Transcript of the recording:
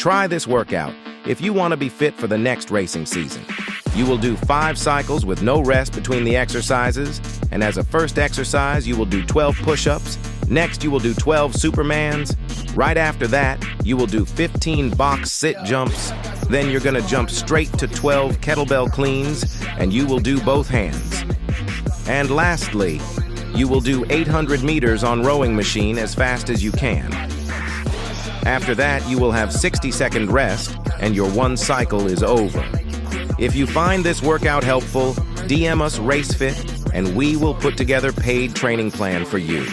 Try this workout if you want to be fit for the next racing season. You will do 5 cycles with no rest between the exercises, and as a first exercise, you will do 12 push-ups. Next, you will do 12 Supermans. Right after that, you will do 15 box sit jumps. Then you're gonna jump straight to 12 kettlebell cleans, and you will do both hands. And lastly, you will do 800 meters on rowing machine as fast as you can. After that, you will have 60-second rest, and your 1 cycle is over. If you find this workout helpful, DM us RaceFit, and we will put together paid training plan for you.